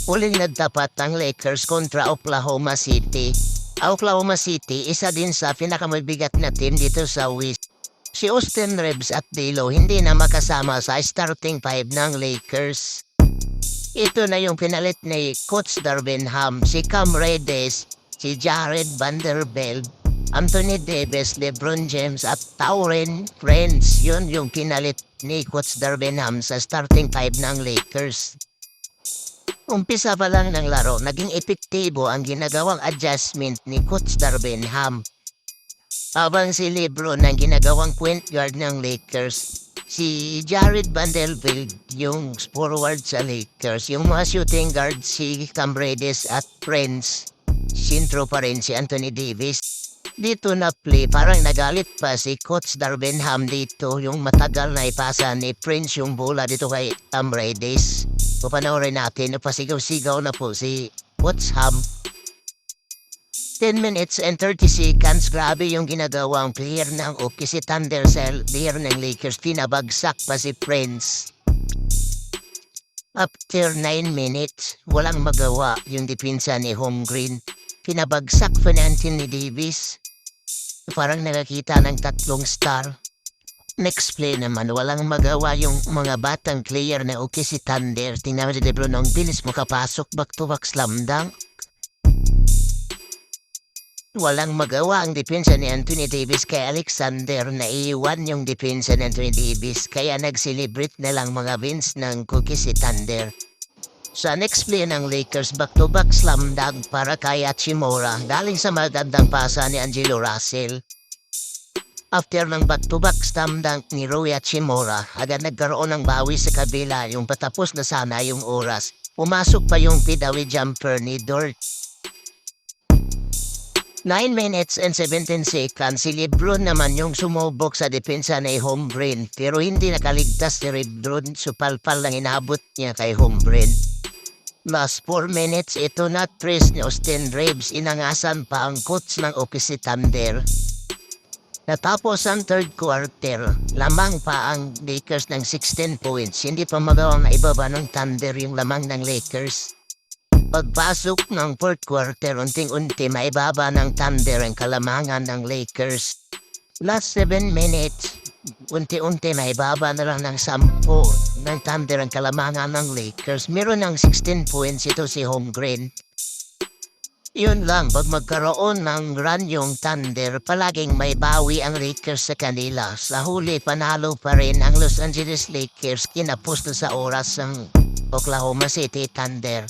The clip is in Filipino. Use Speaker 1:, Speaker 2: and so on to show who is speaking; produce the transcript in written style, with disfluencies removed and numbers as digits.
Speaker 1: Huling nagtapat ang Lakers kontra Oklahoma City. Oklahoma City, isa din sa pinakamabigat na team dito sa West. Si Austin Reeves at D'Lo hindi na makasama sa starting five ng Lakers. Ito na yung pinalit ni Coach Darvin Ham, si Cam Reddish, si Jared Vanderbilt, Anthony Davis, LeBron James at Taurean Prince. Yun yung pinalit ni Coach Darvin Ham sa starting five ng Lakers. Umpisa pa lang ng laro, naging epektibo ang ginagawang adjustment ni Coach Darvin Ham. Habang si LeBron ang ginagawang point guard ng Lakers, si Jared Vanderbilt yung forward sa Lakers, yung mga shooting guard si Cam Reddish at Prince, sintro pa rin si Anthony Davis. Dito na play, parang nagalit pa si Coach Darvin Ham dito, yung matagal na ipasa ni Prince yung bola dito kay Cam Reddish. Papanoorin natin, napasigaw-sigaw na po si Coach Ham. 10 minutes and 30 seconds, grabe yung ginagawang player ng OKC Thunder sa player ng Lakers, pinabagsak pa si Prince. After 9 minutes, walang magawa yung depensa ni Holmgren. Pinabagsak pa ni Anthony Davis. Parang nakakita ng tatlong star. Next play naman, walang magawa yung mga batang player na OKC Thunder. Tingnan mo si LeBron, ang bilis mo kapasok, back-to-back slam dunk. Walang magawa ang depensa ni Anthony Davis kay Alexander, na iiwan yung depensa ni Anthony Davis, kaya nag-celebrate na lang mga wins ng OKC Thunder. Sa next play ng Lakers, back-to-back slam dunk para kay Hachimura, galing sa magandang pasa ni Angelo Russell. After ng back-to-back slam dunk ni Rui Hachimura, agad nagkaroon ng bawi sa kabila, yung patapos na sana yung oras. Pumasok pa yung pidawi jumper ni Dort. 9 minutes and 17 seconds, si LeBron naman yung sumubok sa depensa ni Holmgren, pero hindi nakaligtas si LeBron, supalpal lang inabot niya kay Holmgren. Last 4 minutes, ito na tres ni Austin Reeves, inangasan pa ang coach ng OKC Thunder. Natapos ang third quarter, lamang pa ang Lakers ng 16 points. Hindi pa magawang ibaba ng Thunder yung lamang ng Lakers. Pagpasok ng fourth quarter, unting-unti maibaba ng Thunder ang kalamangan ng Lakers. Last 7 minutes, unti-unti maibaba na lang ng 10 ng Thunder ang kalamangan ng Lakers. Meron ng 16 points ito si Holmgren. Yun lang, pag magkaroon ng run yung Thunder, palaging may bawi ang Lakers sa kanila. Sa huli, panalo pa rin ang Los Angeles Lakers, kinapos na sa oras ng Oklahoma City Thunder.